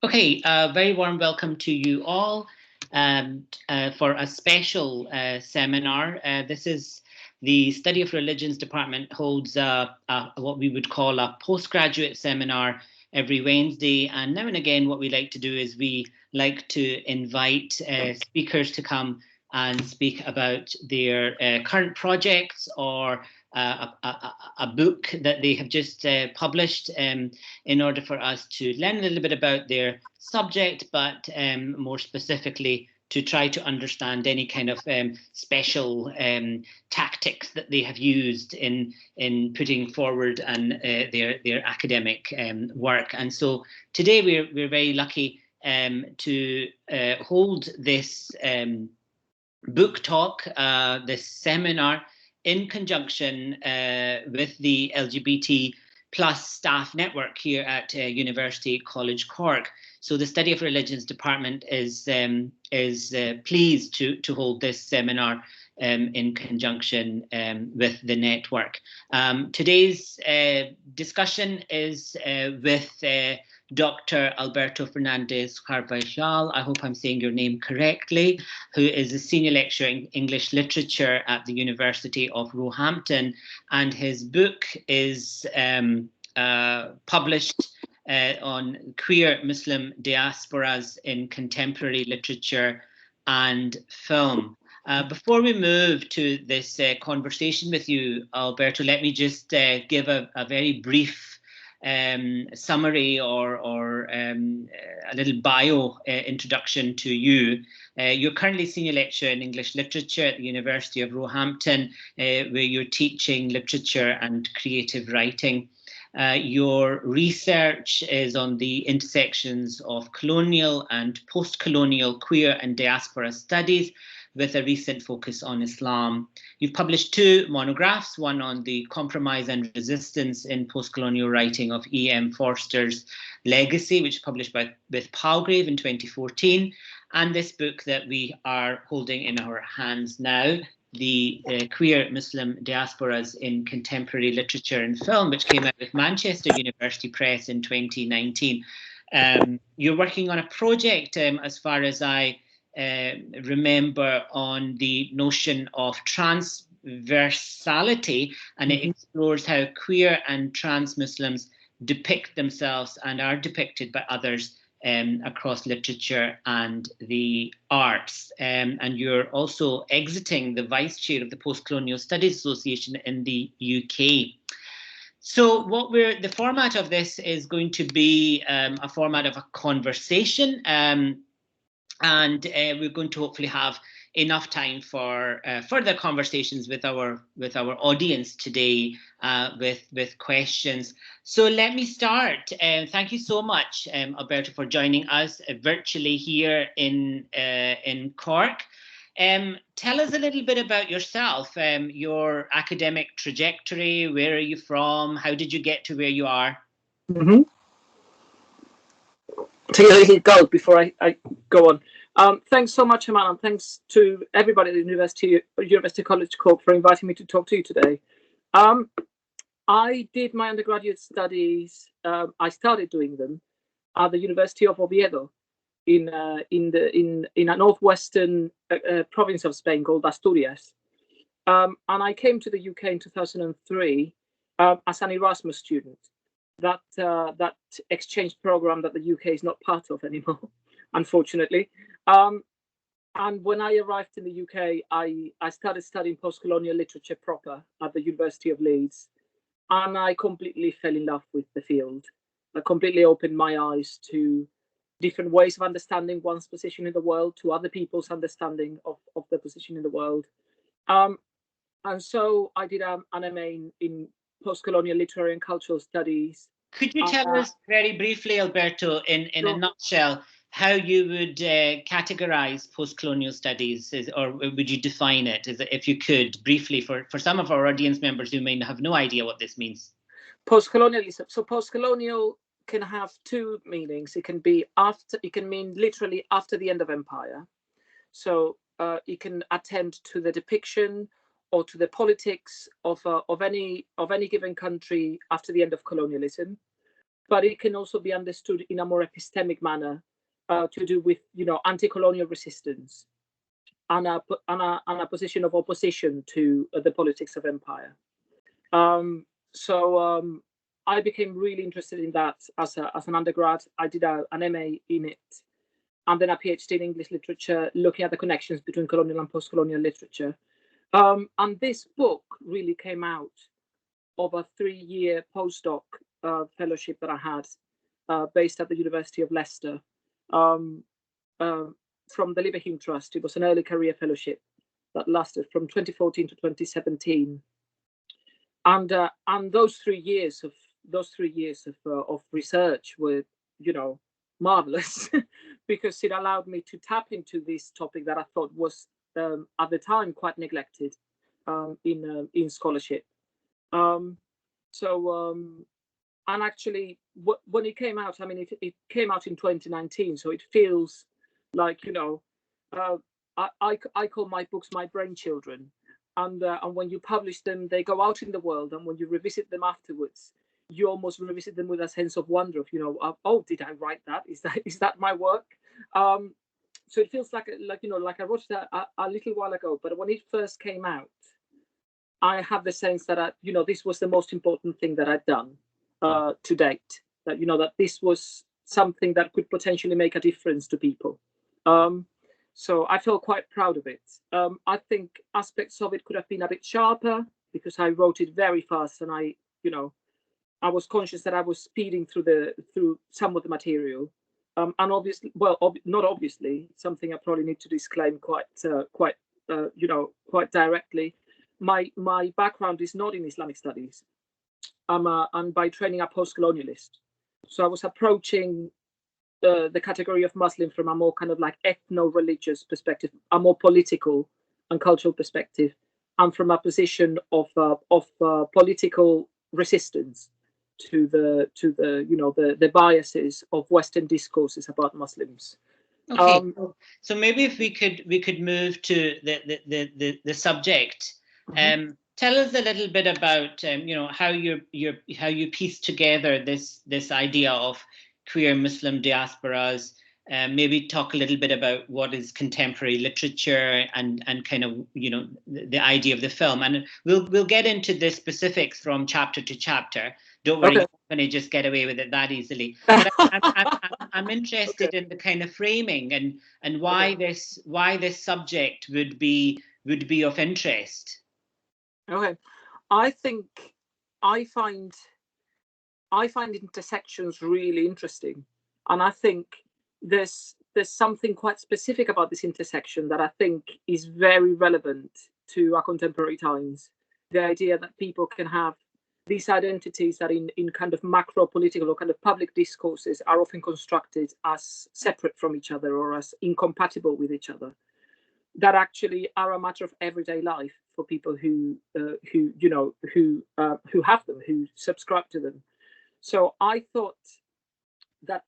Okay, very warm welcome to you all for a special seminar. This is the Study of Religions Department holds what we would call a postgraduate seminar every Wednesday. And now and again, what we like to do is we like to invite speakers to come and speak about their current projects or a book that they have just published. In order for us to learn a little bit about their subject, but more specifically to try to understand any kind of special tactics that they have used in putting forward and their academic work. And so today we're very lucky to hold this book talk, this seminar, in conjunction with the LGBT plus staff network here at University College Cork. So the Study of Religions Department is pleased to hold this seminar in conjunction with the network. Today's discussion is with Dr. Alberto Fernandez Carvajal, I hope I'm saying your name correctly, who is a senior lecturer in English literature at the University of Roehampton, and his book is published on queer Muslim diasporas in contemporary literature and film. Before we move to this conversation with you, Alberto, let me just give a very brief summary or a little bio introduction to you. You're currently senior lecturer in English literature at the University of Roehampton, where you're teaching literature and creative writing. Your research is on the intersections of colonial and post-colonial queer and diaspora studies, with a recent focus on Islam. You've published two monographs, one on the compromise and resistance in post-colonial writing of E.M. Forster's Legacy, which was published with Palgrave in 2014, and this book that we are holding in our hands now, the Queer Muslim Diasporas in Contemporary Literature and Film, which came out with Manchester University Press in 2019. You're working on a project, as far as I remember, on the notion of transversality, and it explores how queer and trans Muslims depict themselves and are depicted by others across literature and the arts. And you're also exiting the vice chair of the Post-Colonial Studies Association in the UK. So the format of this is going to be a format of a conversation. And we're going to hopefully have enough time for further conversations with our audience today, with questions. So let me start. Thank you so much, Alberto, for joining us virtually here in Cork. Tell us a little bit about yourself, your academic trajectory. Where are you from? How did you get to where you are? Take a little gulp before I go on. Thanks so much, Aman, and thanks to everybody at the University College Cork for inviting me to talk to you today. I did my undergraduate studies. I started doing them at the University of Oviedo in a northwestern province of Spain called Asturias. And I came to the UK in 2003 as an Erasmus student. That exchange program that the UK is not part of anymore, unfortunately. And when I arrived in the UK, I started studying post-colonial literature proper at the University of Leeds, and I completely fell in love with the field. I completely opened my eyes to different ways of understanding one's position in the world, to other people's understanding of their position in the world. And so I did an MA in post-colonial literary and cultural studies. Could you tell us very briefly, Alberto, in a nutshell, how you would categorize post-colonial studies, or would you define it, if you could, briefly, for some of our audience members who may have no idea what this means? Post-colonialism. So post-colonial can have two meanings. It can be after. It can mean literally after the end of empire. So it can attend to the depiction or to the politics of any given country after the end of colonialism. but it can also be understood in a more epistemic manner, to do with, anti-colonial resistance and a position of opposition to the politics of empire. So I became really interested in that as an undergrad. I did an MA in it, and then a PhD in English literature, looking at the connections between colonial and post-colonial literature. And this book really came out of a 3-year postdoc fellowship that I had, based at the University of Leicester, from the Liverhulme Trust. It was an early career fellowship that lasted from 2014 to 2017. And those 3 years of research were, marvelous, because it allowed me to tap into this topic that I thought was, at the time, quite neglected in scholarship. And actually, when it came out, I mean, it came out in 2019, so it feels like, I call my books my brainchildren. And when you publish them, they go out in the world, and when you revisit them afterwards, you almost revisit them with a sense of wonder of, oh, did I write that? Is that my work? So it feels like I wrote that a little while ago, but when it first came out, I have the sense that this was the most important thing that I'd done to date. That this was something that could potentially make a difference to people. So I felt quite proud of it. I think aspects of it could have been a bit sharper, because I wrote it very fast, and I was conscious that I was speeding through some of the material. And obviously, not obviously, something I probably need to disclaim quite directly. My background is not in Islamic studies. I'm by training a post-colonialist. So I was approaching the category of Muslim from a more kind of like ethno-religious perspective, a more political and cultural perspective, and from a position of political resistance to the biases of Western discourses about Muslims. Okay, so maybe if we could move to the subject. Mm-hmm. Tell us a little bit about how you piece together this idea of queer Muslim diasporas. Maybe talk a little bit about what is contemporary literature and kind of the idea of the film, and we'll get into the specifics from chapter to chapter. Don't worry, you're not going to just get away with it that easily. But I'm interested in the kind of framing and why this subject would be of interest. Okay, I think I find intersections really interesting, and I think there's something quite specific about this intersection that I think is very relevant to our contemporary times. The idea that people can have these identities that in kind of macro political or kind of public discourses are often constructed as separate from each other or as incompatible with each other, that actually are a matter of everyday life for people who have them, who subscribe to them. So I thought that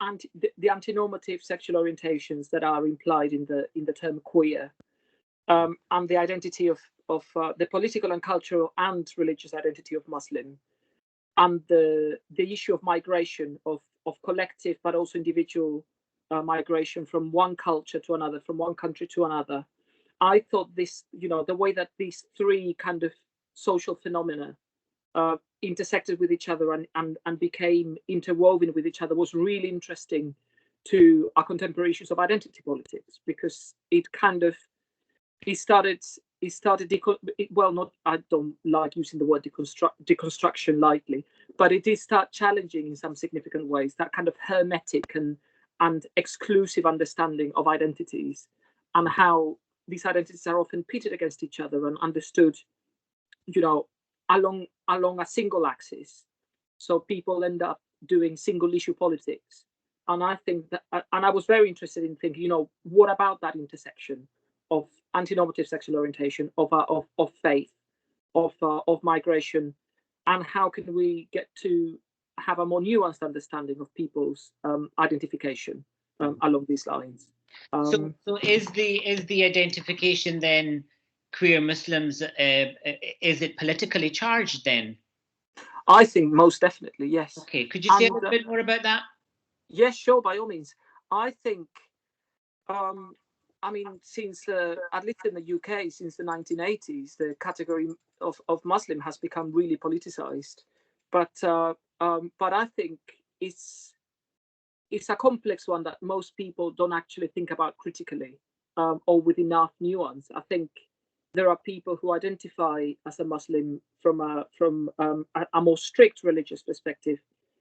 the anti-normative sexual orientations that are implied in the term queer, and the identity of the political and cultural and religious identity of Muslim, and the issue of migration, of collective but also individual migration from one culture to another, from one country to another. I thought this, the way that these three kind of social phenomena intersected with each other and became interwoven with each other was really interesting to our contemporary issues of identity politics, because I don't like using the word deconstruction lightly, but it did start challenging in some significant ways that kind of hermetic and exclusive understanding of identities, and how these identities are often pitted against each other and understood, along a single axis. So people end up doing single issue politics. And I think that, and I was very interested in thinking, what about that intersection of anti-normative sexual orientation, of faith, of migration, and how can we get to have a more nuanced understanding of people's identification along these lines. So is the identification then queer Muslims? Is it politically charged then? I think most definitely, yes. Okay, could you say a little bit more about that? Yes, sure, by all means. I think, I mean, since at least in the UK, since the 1980s, the category of Muslim has become really politicized. But I think it's a complex one that most people don't actually think about critically, or with enough nuance. I think there are people who identify as a Muslim from a more strict religious perspective.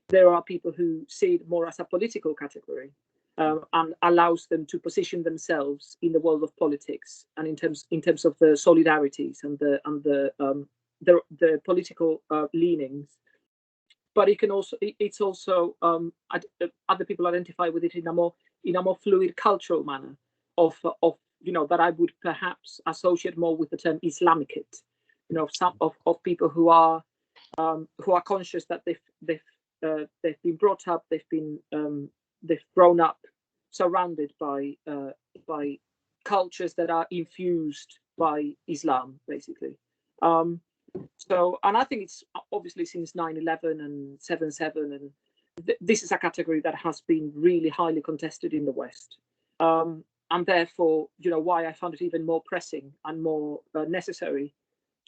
There are people who see it more as a political category, and allows them to position themselves in the world of politics and in terms of the solidarities and the political leanings. But it can also it's also other people identify with it in a more fluid cultural manner of that I would perhaps associate more with the term Islamicate, some of people who are conscious that they've been brought up, they've grown up surrounded by cultures that are infused by Islam, basically. So, and I think it's obviously since 9/11 and 7/7, and this is a category that has been really highly contested in the West. And therefore, why I found it even more pressing and more necessary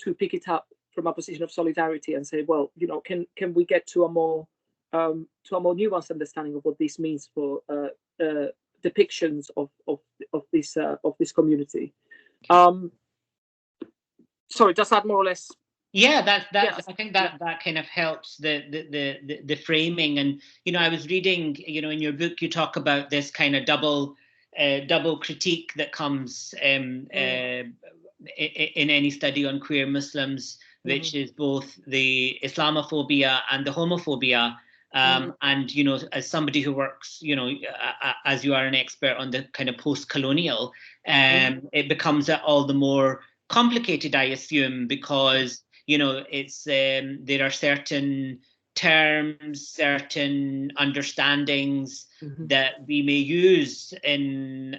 to pick it up from a position of solidarity and say, well, can we get to a more nuanced understanding of what this means for depictions of this community. Sorry, does that more or less? Yeah, that's Yes. I think that kind of helps the framing. And I was reading, in your book you talk about this kind of double critique that comes in any study on queer Muslims, which is both the Islamophobia and the homophobia. And as somebody who works, as you are an expert on the kind of post-colonial, it becomes all the more complicated, I assume, because it's there are certain terms, certain understandings that we may use in,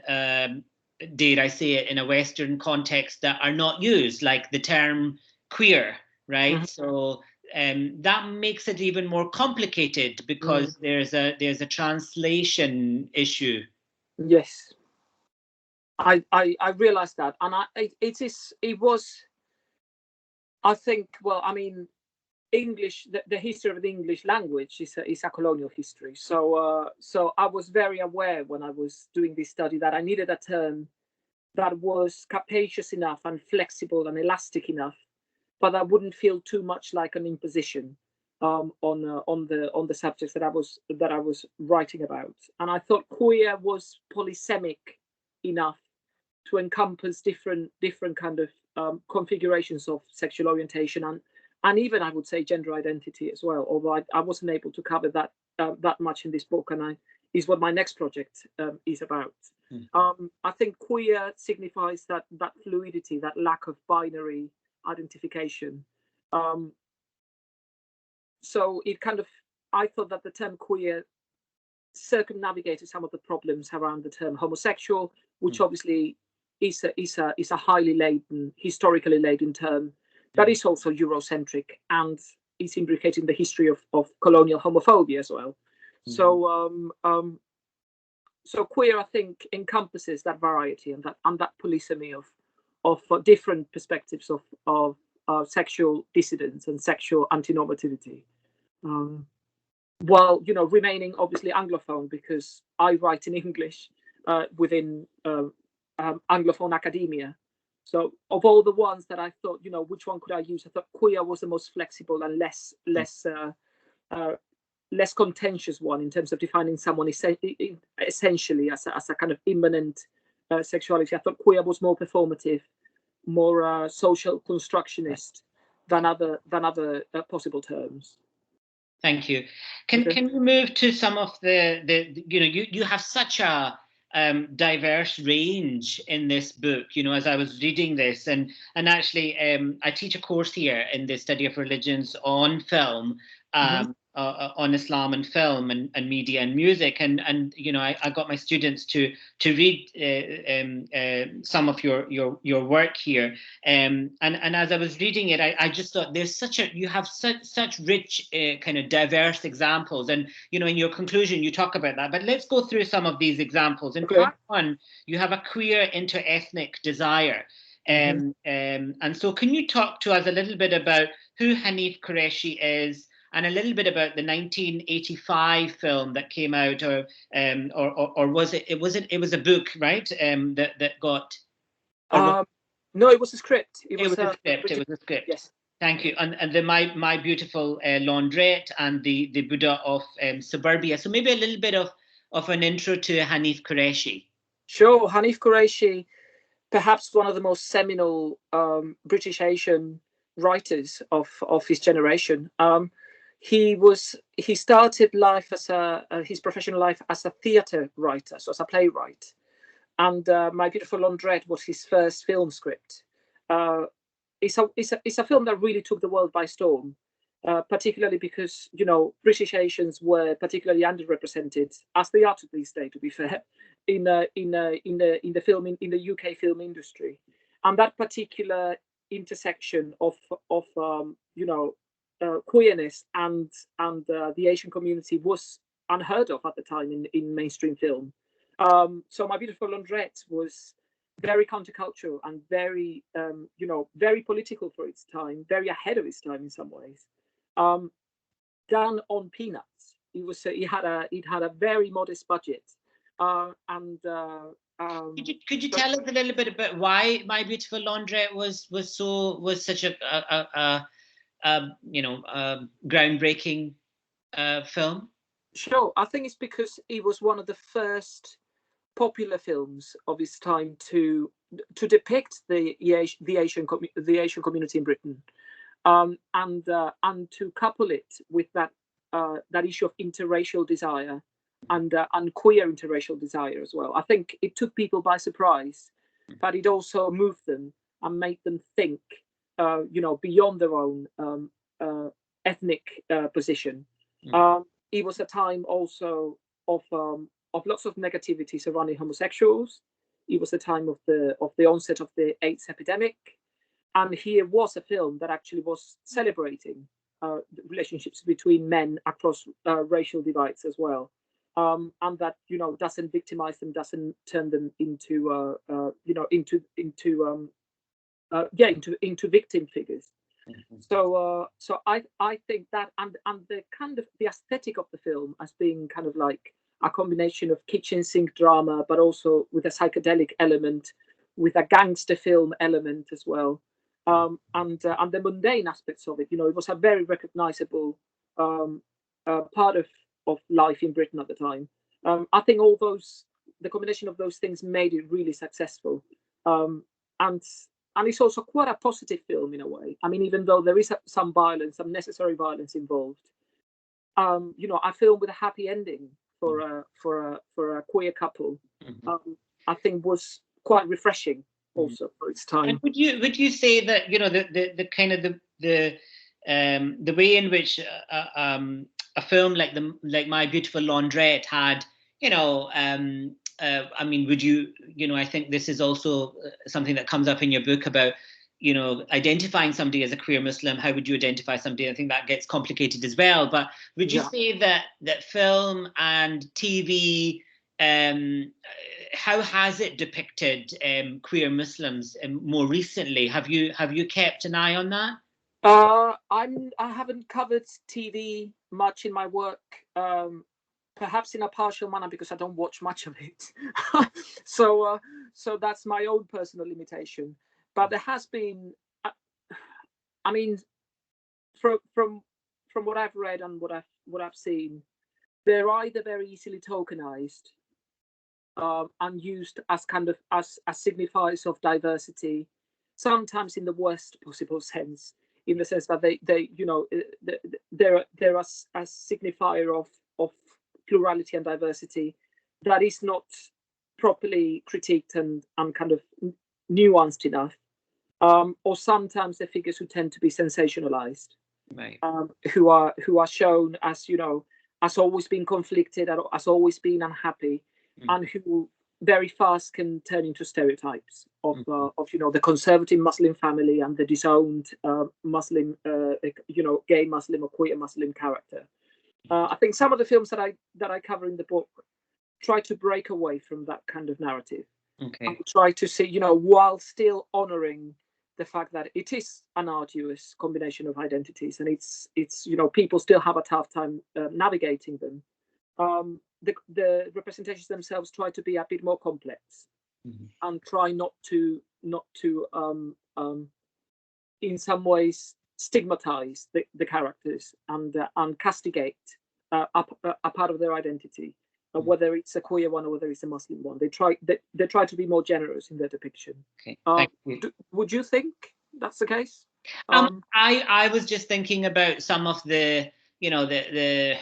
dare I say it, in a Western context that are not used, like the term queer, right? So that makes it even more complicated because there's a translation issue. Yes, I realized that, and it was. I think, well, I mean, English, the history of the English language is a colonial history. So I was very aware when I was doing this study that I needed a term that was capacious enough and flexible and elastic enough, but that wouldn't feel too much like an imposition on the subjects that I was writing about. And I thought queer was polysemic enough to encompass different kind of configurations of sexual orientation and even I would say gender identity as well. Although I wasn't able to cover that much in this book, and is what my next project is about. I think queer signifies that fluidity, that lack of binary identification. So it kind of, I thought that the term queer circumnavigated some of the problems around the term homosexual, which obviously is a highly laden, historically laden term that is also Eurocentric and is imbricating the history of colonial homophobia as well. So queer, I think, encompasses that variety and that polysemy of different perspectives of sexual dissidence and sexual antinormativity. While remaining obviously Anglophone, because I write in English within Anglophone academia. So of all the ones that I thought, which one could I use? I thought queer was the most flexible and less contentious one in terms of defining someone essentially as a kind of immanent sexuality. I thought queer was more performative, more social constructionist than other possible terms. Thank you. Can we move to some of the you have such a diverse range in this book, as I was reading this, and actually I teach a course here in the study of religions on film, on Islam and film and media and music, and you know, I got my students to read some of your work here, and as I was reading it, I just thought there's you have such rich kind of diverse examples, and you know, in your conclusion you talk about that, but let's go through some of these examples. In part one, you have a queer inter-ethnic desire. And so can you talk to us a little bit about who Hanif Qureshi is, and a little bit about the 1985 film that came out, or was it? It was a book, right? That got. No, it was a script. It was a script. It was a script. Yes. Thank you. And the My Beautiful Laundrette and the Buddha of Suburbia. So maybe a little bit of an intro to Hanif Qureshi. Sure, Hanif Qureshi, perhaps one of the most seminal British Asian writers of his generation. He started life as his professional life as a theatre writer, so as a playwright, and My Beautiful Laundrette was his first film script. It's a film that really took the world by storm, particularly because, you know, British Asians were particularly underrepresented, as they are to this day, to be fair, in the UK film industry, and that particular intersection of you know, queerness and the Asian community was unheard of at the time in mainstream film. So My Beautiful Laundrette was very countercultural and very you know, very political for its time, very ahead of its time in some ways. Done on peanuts. It had a very modest budget. Could you tell us a little bit about why My Beautiful Laundrette was such a you know, groundbreaking film? Sure, I think it's because it was one of the first popular films of its time to depict the Asian community in Britain, and to couple it with that issue of interracial desire and queer interracial desire as well. I think it took people by surprise, but it also moved them and made them think, you know, beyond their own ethnic position. It was a time also of lots of negativity surrounding homosexuals. It was the time of the onset of the AIDS epidemic, and here was a film that actually was celebrating relationships between men across racial divides as well, and that, you know, doesn't victimize them, doesn't turn them into you know, into victim figures. So I think that, and the kind of the aesthetic of the film as being kind of like a combination of kitchen sink drama, but also with a psychedelic element, with a gangster film element as well, and the mundane aspects of it. You know, it was a very recognizable part of life in Britain at the time. I think the combination of those things made it really successful, and it's also quite a positive film in a way. I mean, even though there is some violence, some necessary violence involved, you know, a film with a happy ending for a queer couple, I think was quite refreshing also for its time. And would you say that, you know, the kind of the way in which a film like My Beautiful Laundrette had, you know, I mean, would you know, I think this is also something that comes up in your book about, you know, identifying somebody as a queer Muslim. How would you identify somebody? I think that gets complicated as well. But would you say that film and TV, how has it depicted queer Muslims more recently? Have you kept an eye on that? I haven't covered TV much in my work. Perhaps in a partial manner because I don't watch much of it. So that's my own personal limitation. But there has been, I mean, from what I've read and what I've seen, they're either very easily tokenized and used as kind of as signifiers of diversity, sometimes in the worst possible sense, in the sense that they you know, they're a signifier of plurality and diversity that is not properly critiqued and kind of nuanced enough, or sometimes they're figures who tend to be sensationalized. Right. who are shown as, you know, as always being conflicted, as always being unhappy, and who very fast can turn into stereotypes of you know, the conservative Muslim family and the disowned Muslim, you know, gay Muslim or queer Muslim character. I think some of the films that I cover in the book try to break away from that kind of narrative. Okay. And try to see, you know, while still honoring the fact that it is an arduous combination of identities, and it's you know, people still have a tough time navigating them. The representations themselves try to be a bit more complex, and try not to in some ways stigmatize the characters and castigate a part of their identity, whether it's a queer one or whether it's a Muslim one. They try to be more generous in their depiction. Okay. Thank you. Would you think that's the case? I was just thinking about some of the, you know, the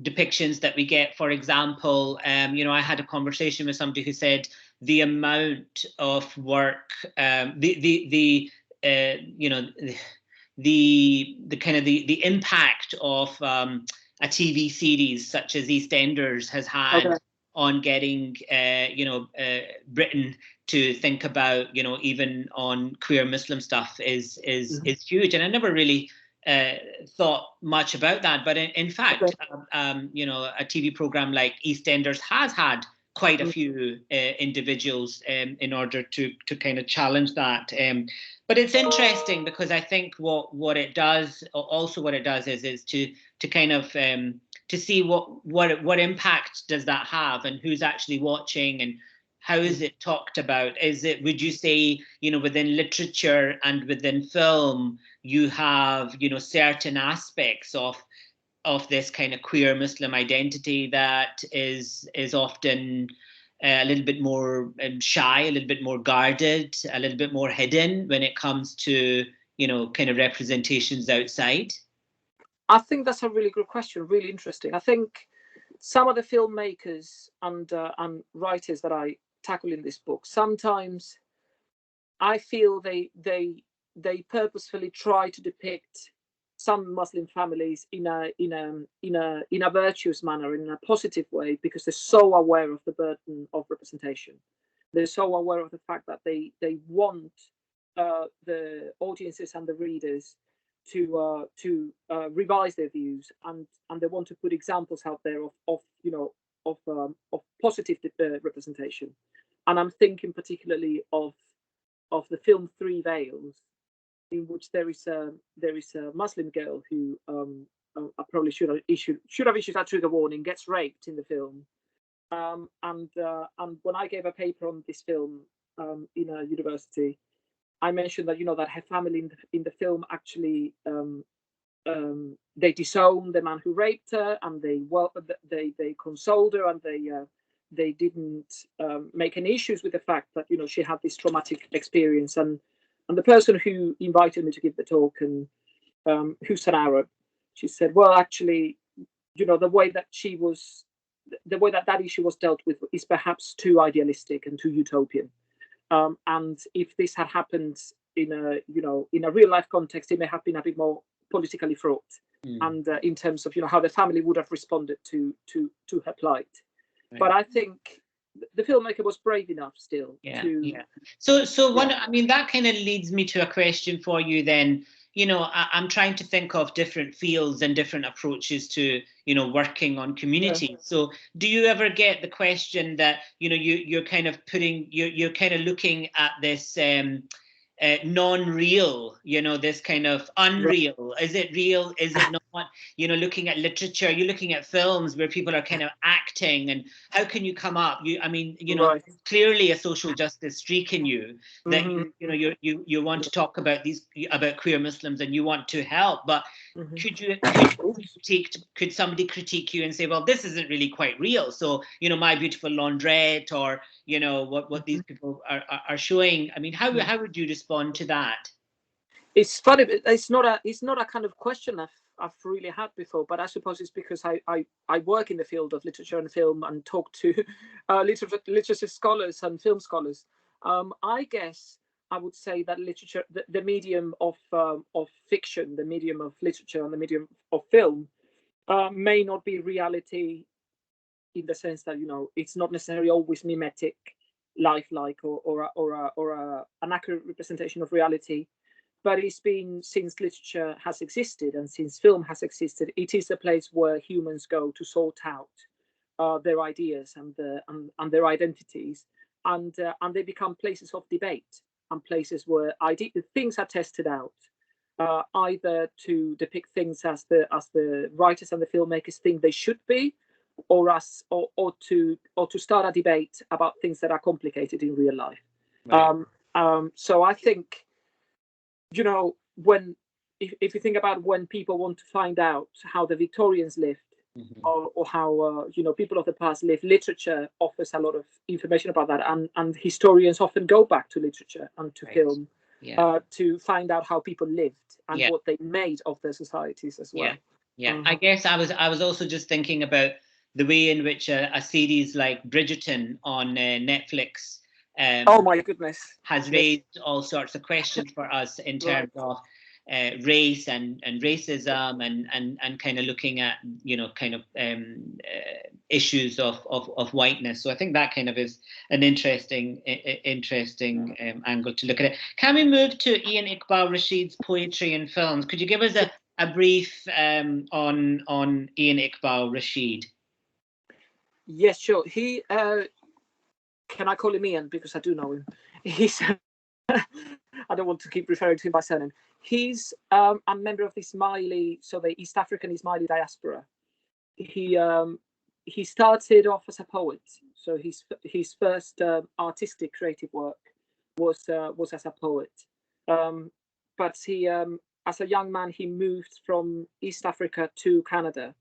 depictions that we get. For example, you know, I had a conversation with somebody who said the amount of work, you know, the kind of the impact of a TV series such as EastEnders has had on getting you know, Britain to think about, you know, even on queer Muslim stuff is huge. And I never really thought much about that, but in fact, you know, a TV program like EastEnders has had quite a few individuals in order to kind of challenge that. But it's interesting because I think what it does is to kind of to see what impact does that have, and who's actually watching, and how is it talked about? Would you say, you know, within literature and within film, you have, you know, certain aspects of this kind of queer Muslim identity that is often a little bit more shy, a little bit more guarded, a little bit more hidden when it comes to, you know, kind of representations outside? I think that's a really good question, really interesting. I think some of the filmmakers and writers that I tackle in this book, sometimes I feel they purposefully try to depict some Muslim families in a virtuous manner, in a positive way, because they're so aware of the burden of representation. They're so aware of the fact that they want the audiences and the readers to revise their views, and they want to put examples out there of you know, of positive representation. And I'm thinking particularly of the film Three Veils, in which there is a Muslim girl who I probably should have issued a trigger warning, gets raped in the film. And when I gave a paper on this film in a university, I mentioned that, you know, that her family in the film actually they disowned the man who raped her, and they consoled her, and they didn't make any issues with the fact that, you know, she had this traumatic experience. And the person who invited me to give the talk, and who's an Arab, she said, well, actually, you know, the way that that issue was dealt with is perhaps too idealistic and too utopian. And if this had happened in a real life context, it may have been a bit more politically fraught, and in terms of, you know, how the family would have responded to her plight. Right. But I think the filmmaker was brave enough still to. I mean, that kind of leads me to a question for you then. You know, I'm trying to think of different fields and different approaches to, you know, working on community. Yeah. So do you ever get the question that, you know, you're kind of looking at this non-real, you know, this kind of unreal? Is it real? Is it not? You know, looking at literature, you're looking at films where people are kind of acting, and how can you come up? I mean, you know, clearly a social justice streak in you that you want to talk about about queer Muslims, and you want to help, but could somebody critique you and say, well, this isn't really quite real? So, you know, My Beautiful Laundrette, or, you know, what these people are showing. I mean, how would you respond to that? It's funny, it's not a kind of question I've really had before, but I suppose it's because I work in the field of literature and film and talk to literature scholars and film scholars. I guess I would say that literature, the medium of fiction, the medium of literature, and the medium of film may not be reality, in the sense that, you know, it's not necessarily always mimetic, lifelike, or an accurate representation of reality. But it's been, since literature has existed and since film has existed, it is a place where humans go to sort out their ideas and their identities, and they become places of debate and places where things are tested out, either to depict things as the writers and the filmmakers think they should be, or to start a debate about things that are complicated in real life. Right. So I think, you know, if you think about when people want to find out how the Victorians lived, or how you know, people of the past lived, literature offers a lot of information about that, and historians often go back to literature and to film, to find out how people lived and what they made of their societies as well. I guess I was also just thinking about the way in which a series like Bridgerton on Netflix, oh my goodness, has raised all sorts of questions for us in terms of race and racism, and kind of looking at, you know, kind of issues of whiteness. So I think that kind of is an interesting angle to look at it. Can we move to Ian Iqbal Rashid's poetry and films? Could you give us a brief on Ian Iqbal Rashid? Yes, sure. He can I call him Ian, because I do know him? He's I don't want to keep referring to him by surname. He's a member of the Ismaili, so the East African Ismaili diaspora. He started off as a poet, so his first artistic creative work was as a poet. But he, as a young man, he moved from East Africa to Canada,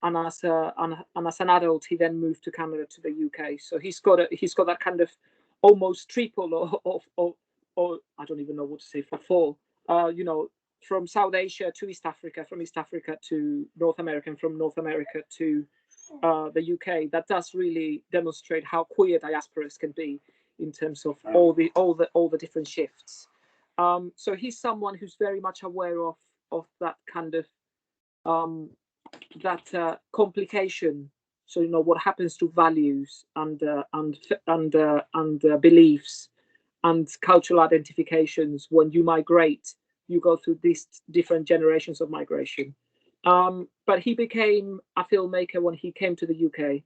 and as an adult, he then moved to Canada, to the UK. So he's got that kind of almost triple or I don't even know what to say for four. You know, from South Asia to East Africa, from East Africa to North America, and from North America to the UK. That does really demonstrate how queer diasporas can be in terms of all the different shifts. So he's someone who's very much aware of that kind of complication. So, you know, what happens to values and beliefs and cultural identifications when you migrate. You go through these different generations of migration. But he became a filmmaker when he came to the UK,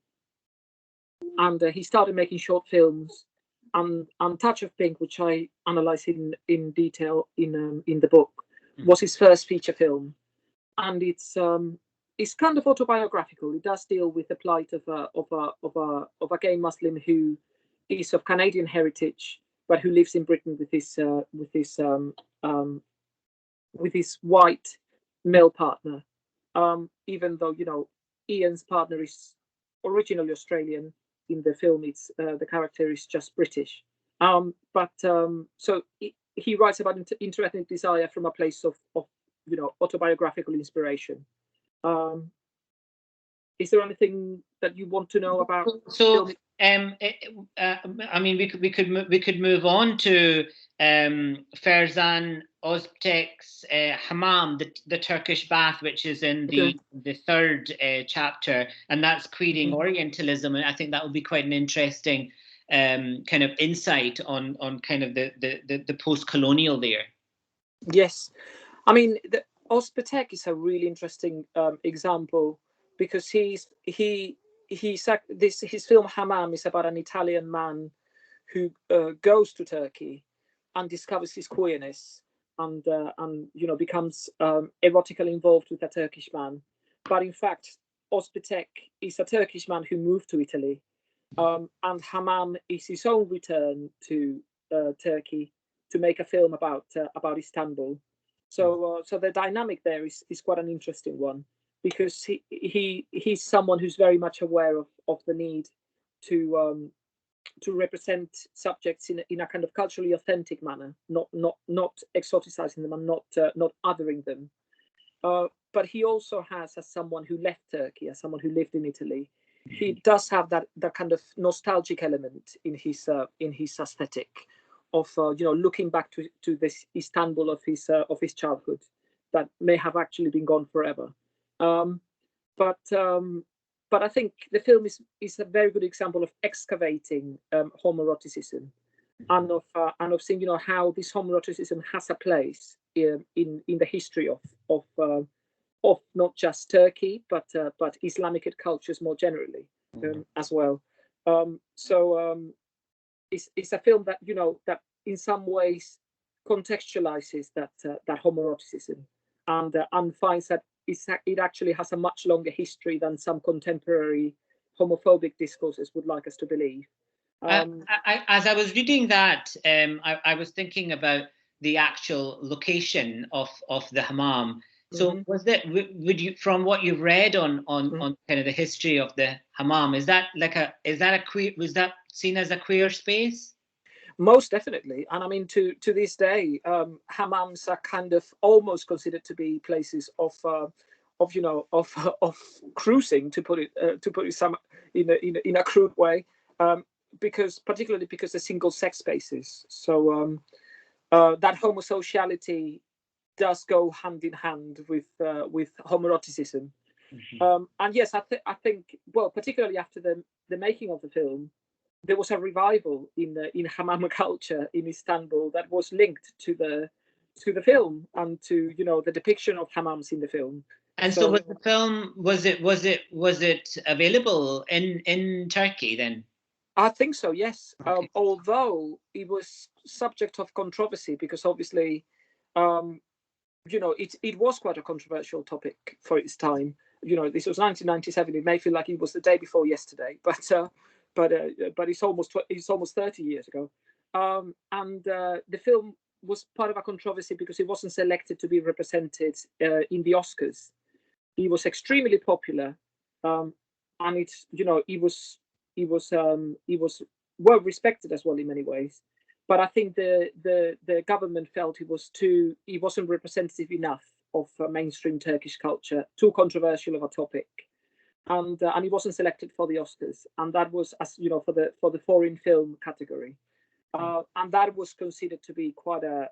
and he started making short films. And Touch of Pink, which I analyze in detail in the book, was his first feature film, and it's kind of autobiographical. It does deal with the plight of a gay Muslim who is of Canadian heritage, but who lives in Britain with his white male partner. Even though, you know, Ian's partner is originally Australian, in the film it's the character is just British. So he writes about interethnic desire from a place of you know, autobiographical inspiration. Is there anything that you want to know about? So, I mean, we could move on to Ferzan Ozpetek's Hammam, the Turkish bath, which is in the third chapter, and that's queering Orientalism, and I think that will be quite an interesting kind of insight on kind of the post-colonial there. Yes, I mean, Ozpetek is a really interesting example, because his film Hammam is about an Italian man who goes to Turkey and discovers his queerness, and you know, becomes erotically involved with a Turkish man. But in fact, Ozpetek is a Turkish man who moved to Italy, and Hammam is his own return to Turkey to make a film about Istanbul. So the dynamic there is quite an interesting one, because he's someone who's very much aware of the need to represent subjects in a kind of culturally authentic manner, not exoticizing them and not othering them. But he also has, as someone who left Turkey, as someone who lived in Italy, he does have that kind of nostalgic element in his aesthetic looking back to this Istanbul of his childhood that may have actually been gone forever. But I think the film is a very good example of excavating homoeroticism, and of seeing how this homoeroticism has a place in the history of not just Turkey but Islamic cultures more generally as well. It's a film that that in some ways contextualizes that homoeroticism and finds that it actually has a much longer history than some contemporary homophobic discourses would like us to believe. As I was reading that, I was thinking about the actual location of the hammam. So was that, would you, from what you've read on kind of the history of the hammam, is that a queer, was that seen as a queer space? Most definitely, and I mean to this day, hammams are kind of almost considered to be places of cruising, to put it some in a crude way, particularly because they're single sex spaces. So that homosociality does go hand in hand with homoeroticism. And yes, I think well, particularly after the making of the film, there was a revival in hammam culture in Istanbul that was linked to the film and to the depiction of hammams in the film. And so was the film, was it available in Turkey then? I think so, yes. Okay. Although it was subject of controversy because obviously it was quite a controversial topic for its time. This was 1997. It may feel like it was the day before yesterday, but it's almost 30 years ago. And the film was part of a controversy because it wasn't selected to be represented in the Oscars. It was extremely popular, and it was well respected as well in many ways. But I think the government felt it wasn't representative enough of mainstream Turkish culture, too controversial of a topic, and it wasn't selected for the Oscars, and that was, as for the foreign film category, and that was considered to be quite a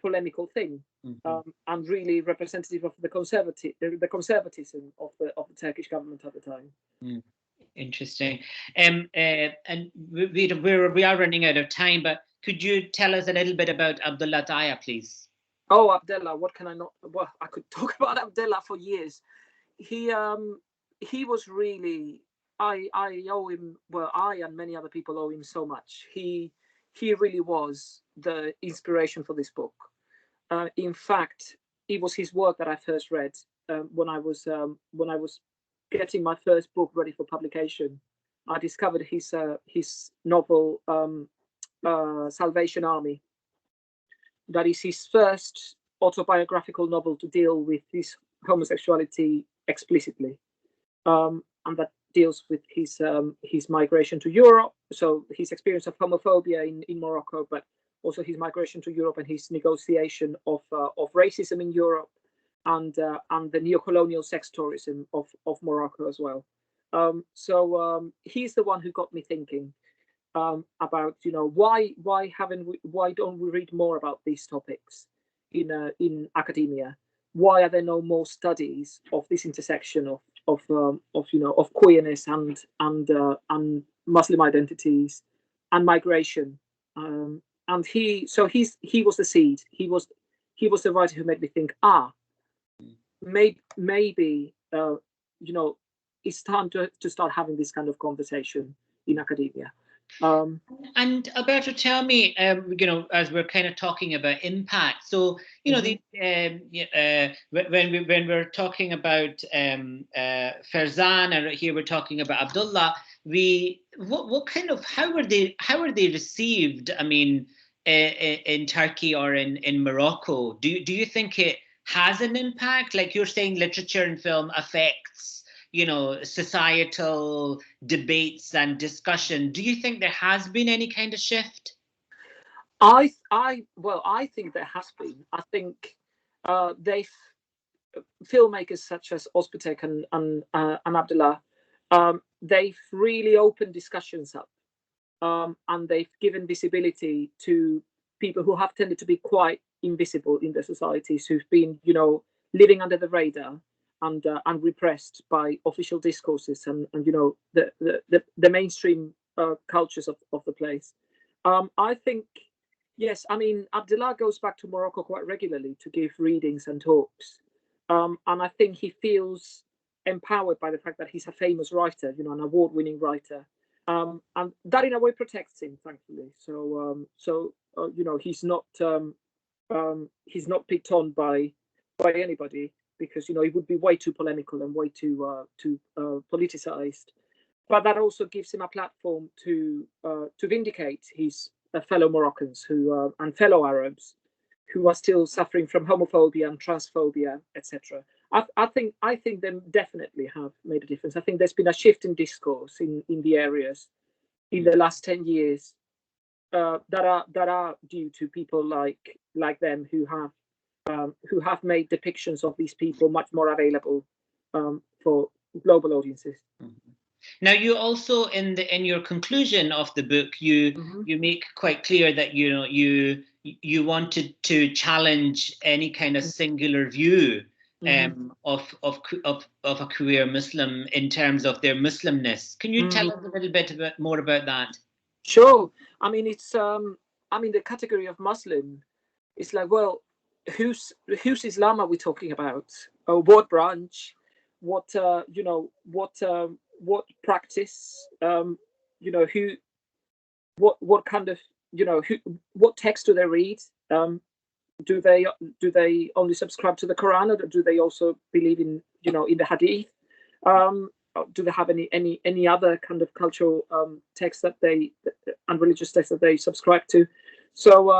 polemical thing, and really representative of the conservatism of the Turkish government at the time. Interesting. And we are running out of time, but could you tell us a little bit about Abdullah Daya, please? Oh, Abdullah, what can I not? Well, I could talk about Abdullah for years. He was really, I owe him, well, I and many other people owe him so much. He really was the inspiration for this book. In fact, it was his work that I first read when I was getting my first book ready for publication. I discovered his novel Salvation Army. That is his first autobiographical novel to deal with his homosexuality explicitly, and that deals with his migration to Europe. So his experience of homophobia in Morocco, but also his migration to Europe and his negotiation of racism in Europe, and the neo-colonial sex tourism of Morocco as well. So he's the one who got me thinking about why don't we read more about these topics in academia? Why are there no more studies of this intersection of queerness and Muslim identities and migration? And he was the seed. He was the writer who made me think, maybe it's time to start having this kind of conversation in academia. And Alberto, tell me, as we're kind of talking about impact, so when we're talking about Ferzan, and here we're talking about Abdullah, how are they received? I mean, in Turkey or in Morocco, do you think it has an impact? Like you're saying, literature and film affects societal debates and discussion. Do you think there has been any kind of shift? I think there has been. I think filmmakers such as Ozpetek and Abdullah, they've really opened discussions up and they've given visibility to people who have tended to be quite invisible in their societies, who've been, living under the radar and repressed by official discourses and the mainstream cultures of the place. I think, yes, I mean, Abdullah goes back to Morocco quite regularly to give readings and talks. And I think he feels empowered by the fact that he's a famous writer, an award-winning writer. And that in a way protects him, thankfully. So, he's not picked on by anybody, because he would be way too polemical and way too politicized. But that also gives him a platform to vindicate his fellow Moroccans and fellow Arabs who are still suffering from homophobia and transphobia, etc. I think they definitely have made a difference. I think there's been a shift in discourse in the areas in the last 10 years that are due to people like them who have made depictions of these people much more available for global audiences. Mm-hmm. Now, you also in your conclusion of the book, you make quite clear that you wanted to challenge any kind of singular view of a queer Muslim in terms of their Muslimness. Can you tell us a little bit more about that? Sure. I mean, it's the category of Muslim. It's like, well, whose Islam are we talking about? What branch? What what practice? Who? What kind of what text do they read? Do they only subscribe to the Quran, or do they also believe in in the Hadith? Do they have any other kind of cultural texts that and religious texts that they subscribe to? So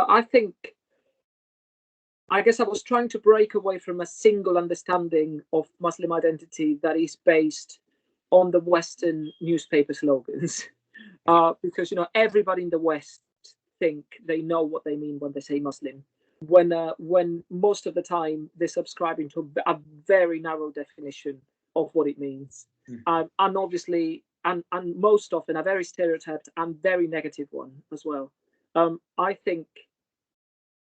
I guess I was trying to break away from a single understanding of Muslim identity that is based on the Western newspaper slogans, because everybody in the West think they know what they mean when they say Muslim, when most of the time they're subscribing to a very narrow definition of what it means, and obviously and most often a very stereotyped and very negative one as well. I think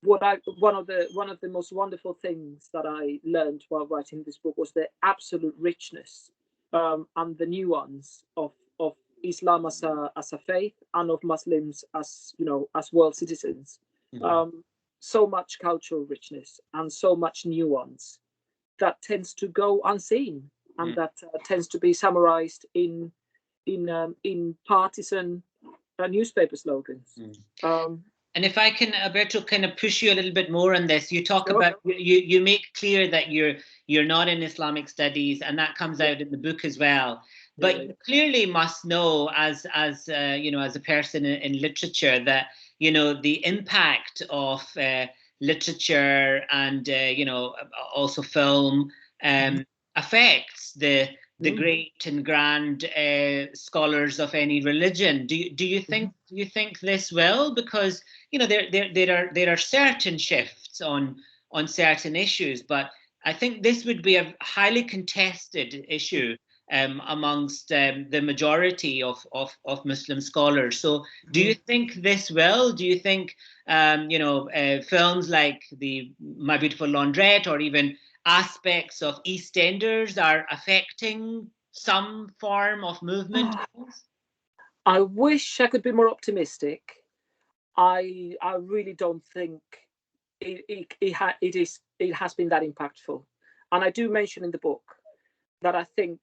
one of the most wonderful things that I learned while writing this book was the absolute richness and the nuance of Islam as a faith, and of Muslims as as world citizens. So much cultural richness and so much nuance that tends to go unseen, and that tends to be summarized in partisan newspaper slogans. And if I can, Alberto, kind of push you a little bit more on this, you talk about you make clear that you're not in Islamic studies, and that comes out in the book as well. But you clearly must know, as as a person in literature, that the impact of literature and also film affects the great and grand scholars of any religion. Do you think this will? Because there are certain shifts on certain issues, but I think this would be a highly contested issue amongst the majority of Muslim scholars. So do you think this will? Do you think films like My Beautiful Laundrette, or even aspects of EastEnders, are affecting some form of movement? I wish I could be more optimistic. I really don't think it has been that impactful. And I do mention in the book that I think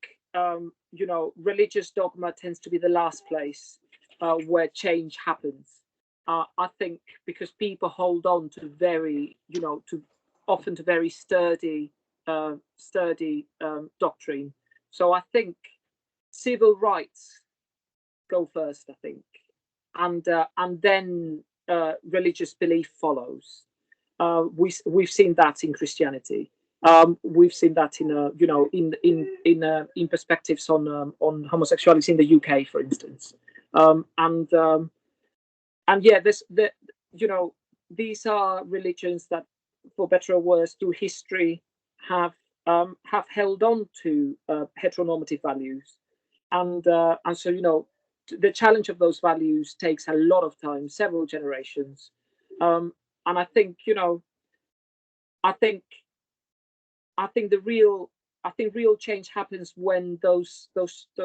religious dogma tends to be the last place where change happens. I think because people hold on to very sturdy doctrine. So I think civil rights go first, I think, and then religious belief follows. We've seen that in Christianity. We've seen that in perspectives on homosexuality in the UK, for instance. And yeah, these are religions that, for better or worse, through history have held on to heteronormative values, and so the challenge of those values takes a lot of time, several generations, and I think I think real change happens when those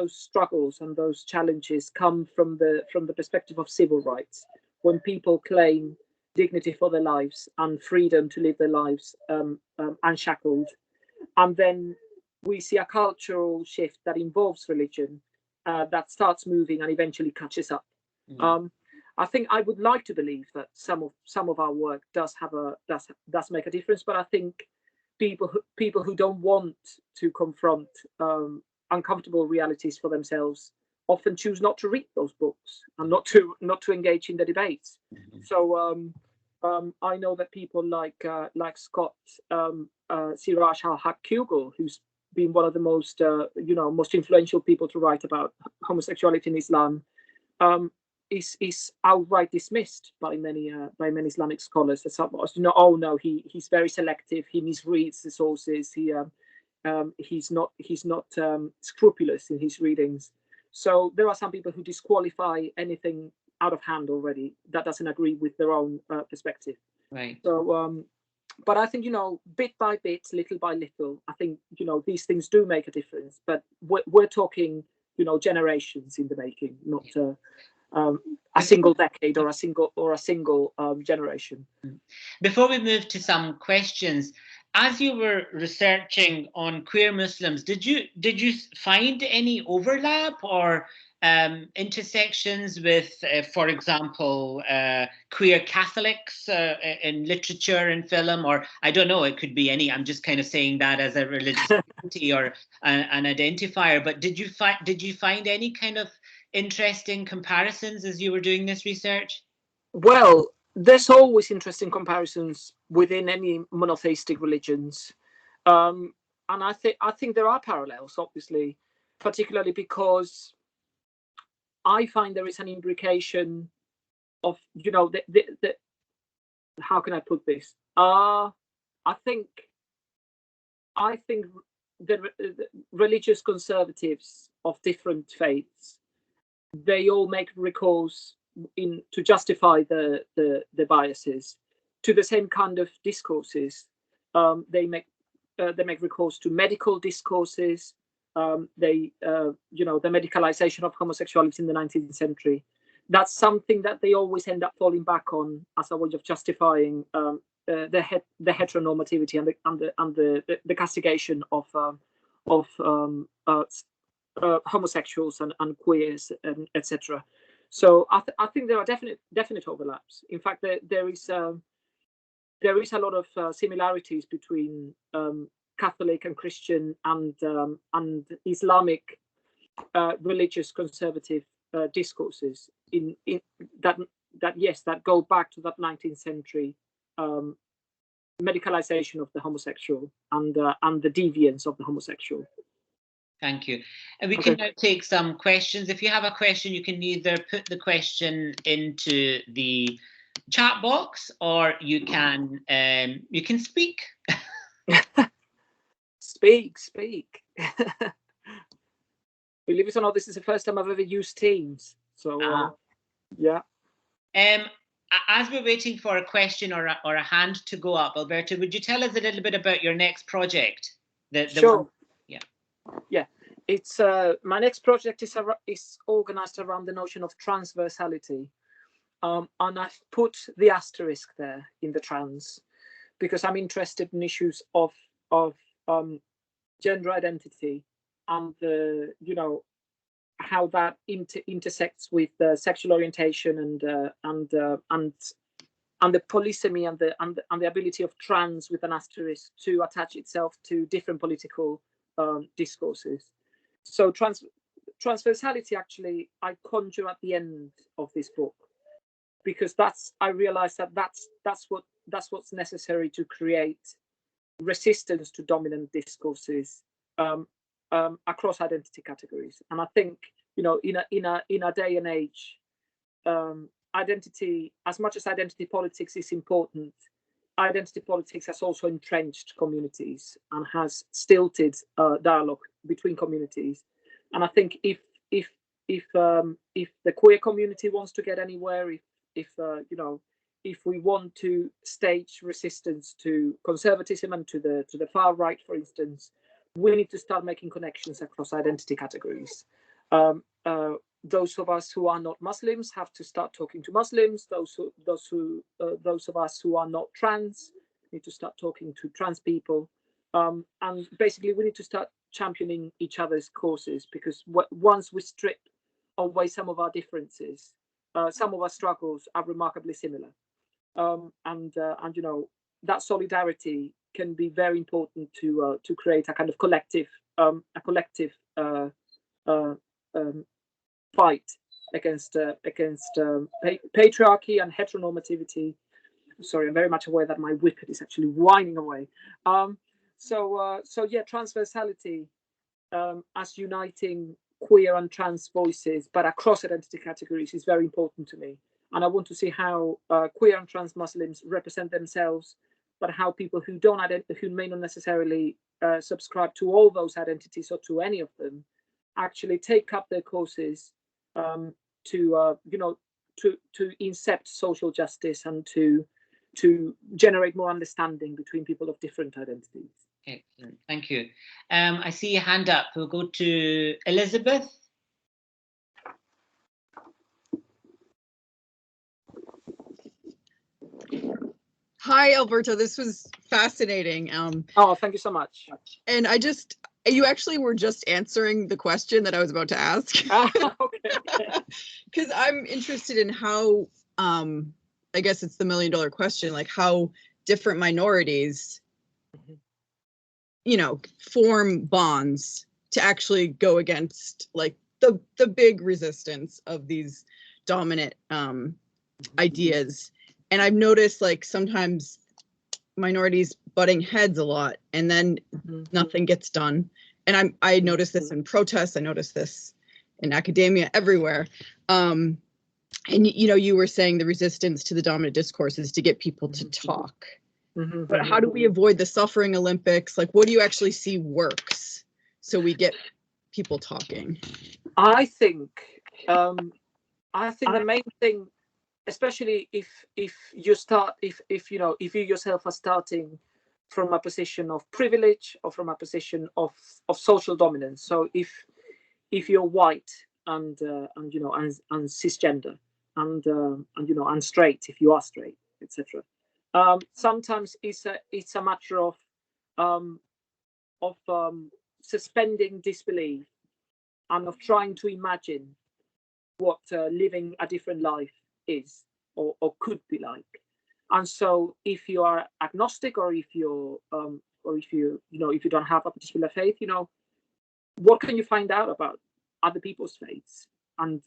struggles and those challenges come from the perspective of civil rights, when people claim dignity for their lives and freedom to live their lives unshackled, and then we see a cultural shift that involves religion that starts moving and eventually catches up. I think I would like to believe that some of our work does make a difference, but I think people who don't want to confront uncomfortable realities for themselves often choose not to read those books and not to engage in the debates. So I know that people like Scott Siraj al-Haq Kugal, who's been one of the most most influential people to write about homosexuality in Islam, is outright dismissed by many Islamic scholars. As oh no, he's very selective. He misreads the sources. He's not scrupulous in his readings. So there are some people who disqualify anything out of hand already that doesn't agree with their own perspective. Right. So, but I think bit by bit, little by little, I think these things do make a difference. But we're talking generations in the making, not a single decade or a single generation. Before we move to some questions, as you were researching on queer Muslims, did you find any overlap or intersections with, for example, queer Catholics in literature and film? Or I don't know, it could be any. I'm just kind of saying that as a religious identity or an identifier. But did you find any kind of interesting comparisons as you were doing this research? Well, there's always interesting comparisons within any monotheistic religions, and I think there are parallels, obviously, particularly because I find there is an imbrication of the how can I put this? I think the religious conservatives of different faiths, they all make recourse to justify the biases to the same kind of discourses. They make recourse to medical discourses. The medicalization of homosexuality in the 19th century. That's something that they always end up falling back on as a way of justifying the heteronormativity and the castigation of homosexuals and queers, etc. So I think there are definite overlaps. In fact, there is a lot of similarities between Catholic and Christian and Islamic religious conservative discourses in that go back to that 19th century medicalization of the homosexual and the deviance of the homosexual. Thank you. And we can now take some questions. If you have a question, you can either put the question into the chat box or you can speak. Speak. Believe it or not, this is the first time I've ever used Teams. So yeah. As we're waiting for a question or a hand to go up, Alberto, would you tell us a little bit about your next project? Sure. Yeah. It's my next project is organized around the notion of transversality, and I've put the asterisk there in the trans because I'm interested in issues of gender identity and how that intersects with sexual orientation and the polysemy and the ability of trans with an asterisk to attach itself to different political discourses. So transversality, actually, I conjure at the end of this book because I realize that's what's necessary to create resistance to dominant discourses across identity categories. And I think in a day and age, identity, as much as identity politics is important, identity politics has also entrenched communities and has stilted dialogue between communities. And I think if the queer community wants to get anywhere, if we want to stage resistance to conservatism and to the far right, for instance, we need to start making connections across identity categories. Those of us who are not Muslims have to start talking to Muslims. Those of us who are not trans need to start talking to trans people. And basically, we need to start championing each other's causes, because once we strip away some of our differences, some of our struggles are remarkably similar. And that solidarity can be very important to create a kind of collective fight against patriarchy and heteronormativity. Sorry, I'm very much aware that my whippet is actually whining away. So yeah, transversality as uniting queer and trans voices, but across identity categories, is very important to me. And I want to see how queer and trans Muslims represent themselves, but how people who who may not necessarily subscribe to all those identities or to any of them, actually take up their causes to incept social justice and to generate more understanding between people of different identities. Excellent, thank you. I see a hand up. We'll go to Elizabeth. Hi, Alberto. This was fascinating. Oh, thank you so much. And you actually were just answering the question that I was about to ask. Okay. Because I'm interested in how, I guess it's the $1 million question, like how different minorities, form bonds to actually go against like the big resistance of these dominant ideas. And I've noticed like sometimes minorities butting heads a lot, and then nothing gets done. And I notice this in protests. I notice this in academia, everywhere. And you were saying the resistance to the dominant discourse is to get people to talk. But how do we avoid the suffering Olympics? Like, what do you actually see works so we get people talking? I think the main thing, especially if you yourself are starting from a position of privilege or from a position of social dominance. So if you're white and cisgender and straight, if you are straight, etc. Sometimes it's a matter of suspending disbelief and of trying to imagine what living a different life is or could be like. And so if you are agnostic, or if you don't have a particular faith, what can you find out about other people's faiths? And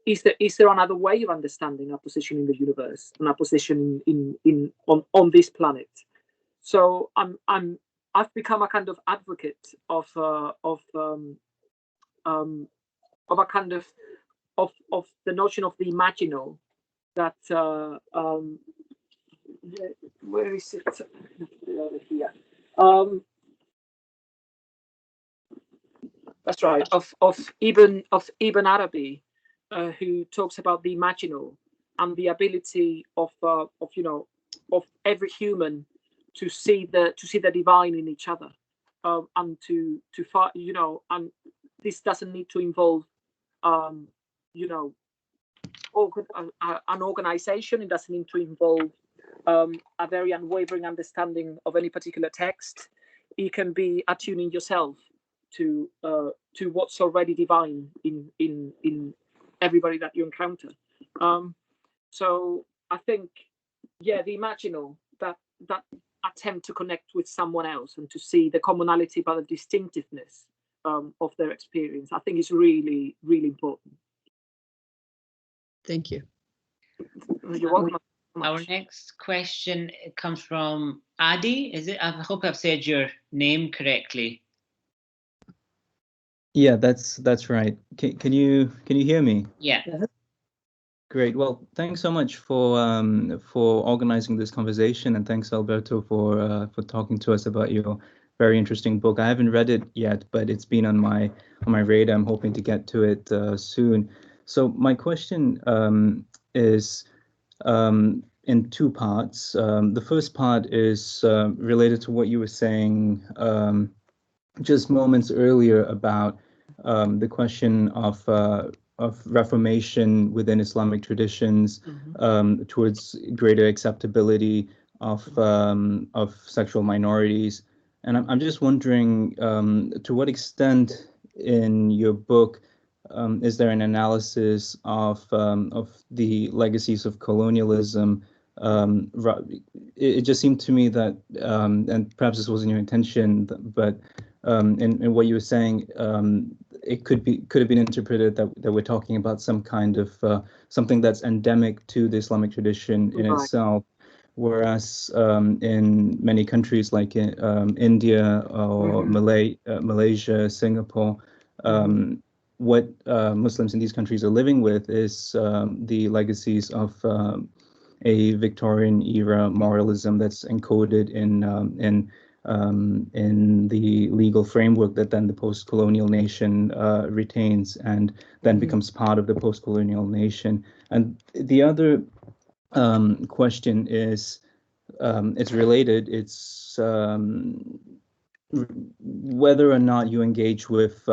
is there another way of understanding our position in the universe and our position on this planet? So I've become a kind of advocate of a kind of the notion of the imaginal, that where is it? Over here. That's right. Of Ibn Arabi, who talks about the imaginal and the ability of every human to see the divine in each other, and to fight. And this doesn't need to involve an organization. It doesn't need to involve a very unwavering understanding of any particular text. It can be attuning yourself to what's already divine in everybody that you encounter. So I think, yeah, the imaginal, that attempt to connect with someone else and to see the commonality but the distinctiveness of their experience, I think is really, really important. Thank you. You're welcome. Our next question comes from Adi. Is it? I hope I've said your name correctly. Yeah, that's right. Can you hear me? Yeah. Great. Well, thanks so much for organizing this conversation, and thanks Alberto for talking to us about your very interesting book. I haven't read it yet, but it's been on my radar. I'm hoping to get to it soon. So my question is in two parts. The first part is related to what you were saying just moments earlier about the question of reformation within Islamic traditions towards greater acceptability of sexual minorities. And I'm just wondering to what extent in your book is there an analysis of the legacies of colonialism? It just seemed to me that, and perhaps this wasn't your intention, but in what you were saying, it could have been interpreted that we're talking about some kind of something that's endemic to the Islamic tradition in itself, whereas in many countries like India or Malaysia, Singapore, what Muslims in these countries are living with is the legacies of a Victorian era moralism that's encoded in the legal framework that then the post-colonial nation retains and then becomes part of the post-colonial nation. And the other question is, it's related. It's whether or not you engage with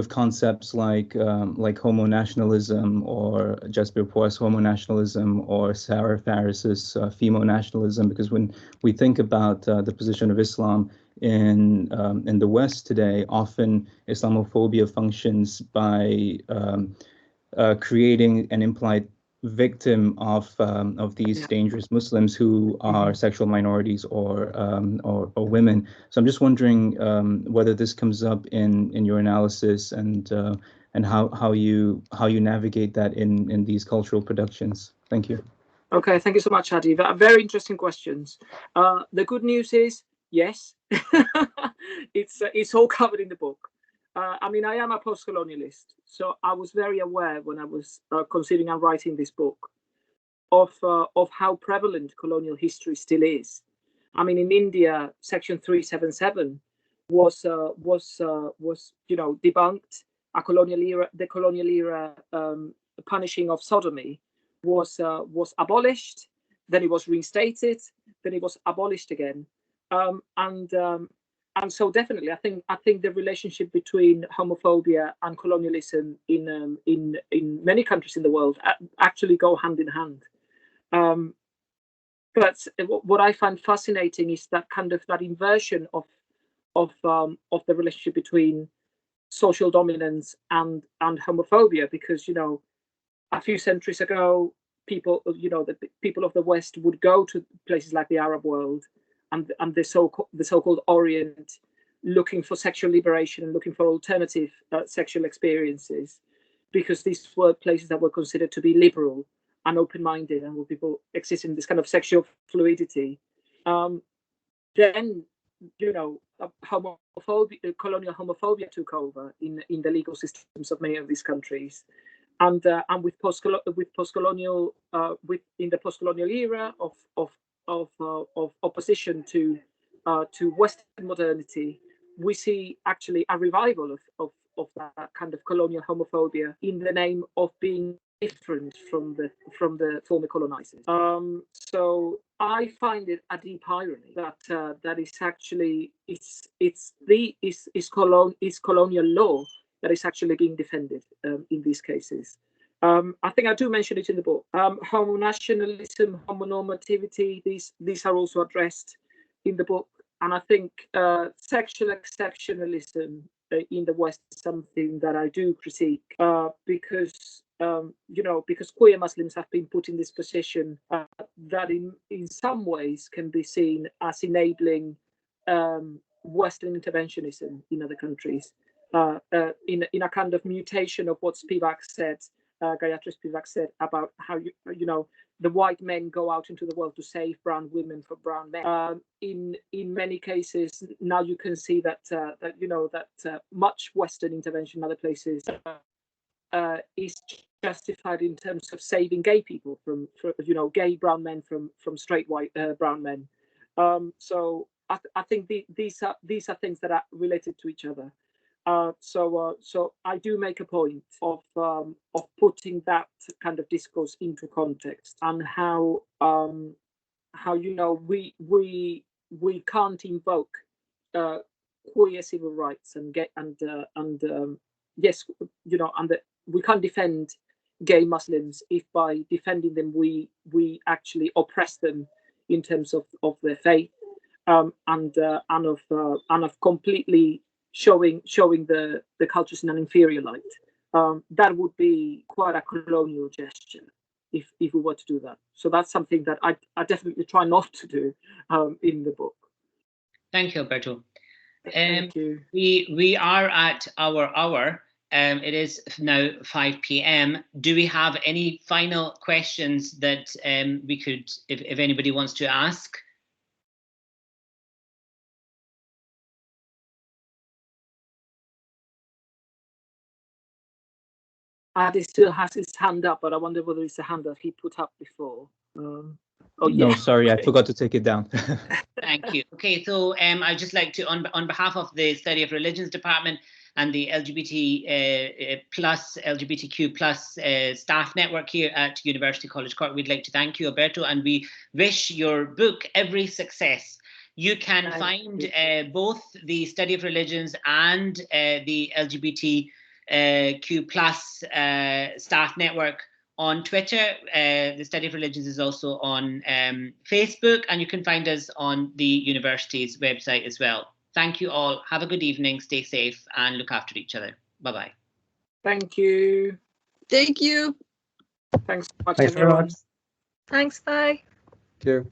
concepts like homo-nationalism or Jasbir Puar's homo-nationalism or Sarah Faris's femo-nationalism, because when we think about the position of Islam in the West today, often Islamophobia functions by creating an implied victim of these dangerous Muslims who are sexual minorities or women. So I'm just wondering whether this comes up in your analysis and how you navigate that in these cultural productions. Thank you. Okay, thank you so much, Hadi. Very interesting questions. The good news is yes, it's all covered in the book. I mean, I am a post-colonialist, so I was very aware when I was considering and writing this book of how prevalent colonial history still is. I mean, in India, Section 377 was debunked. The colonial era punishing of sodomy was abolished. Then it was reinstated. Then it was abolished again. And so definitely, I think the relationship between homophobia and colonialism in many countries in the world actually go hand in hand. But what I find fascinating is that inversion of the relationship between social dominance and homophobia, because a few centuries ago, the people of the West would go to places like the Arab world and the so-called Orient, looking for sexual liberation and looking for alternative sexual experiences, because these were places that were considered to be liberal and open-minded, and where people exist in this kind of sexual fluidity. Then, colonial homophobia took over in the legal systems of many of these countries, and in the post-colonial era of opposition to Western modernity, we see actually a revival of that kind of colonial homophobia in the name of being different from the former colonizers. So I find it a deep irony that is actually colonial law that is actually being defended in these cases. I think I do mention it in the book. Homo-nationalism, homonormativity, these are also addressed in the book. And I think sexual exceptionalism in the West is something that I do critique because queer Muslims have been put in this position that in some ways can be seen as enabling Western interventionism in other countries, in a kind of mutation of what Spivak said, Gayatri Spivak said, about how the white men go out into the world to save brown women from brown men. In many cases now you can see that much Western intervention in other places is justified in terms of saving gay people from gay brown men from straight white brown men. So I think these are things that are related to each other. So I do make a point of putting that kind of discourse into context, and how we can't invoke queer civil rights and yes, and we can't defend gay Muslims if by defending them we actually oppress them in terms of their faith, and of completely showing the cultures in an inferior light. That would be quite a colonial gesture if we were to do that. So that's something that I definitely try not to do in the book. Thank you, Alberto. Thank you. We are at our hour. It is now 5 p.m. Do we have any final questions that we could, if anybody wants to ask? Adi still has his hand up, but I wonder whether it's a hand that he put up before. Oh, no, sorry, okay. I forgot to take it down. Thank you. Okay, so I'd just like to, on behalf of the Study of Religions Department and the LGBTQ plus staff network here at University College Cork, we'd like to thank you, Alberto, and we wish your book every success. You can find both the Study of Religions and the LGBTQ plus staff network on Twitter. The Study of Religions is also on Facebook, and you can find us on the university's website as well. Thank you all. Have a good evening. Stay safe and look after each other. Bye-bye. Thank you. Thank you. Thanks so much, Thanks very much. Thanks, bye. Thank you.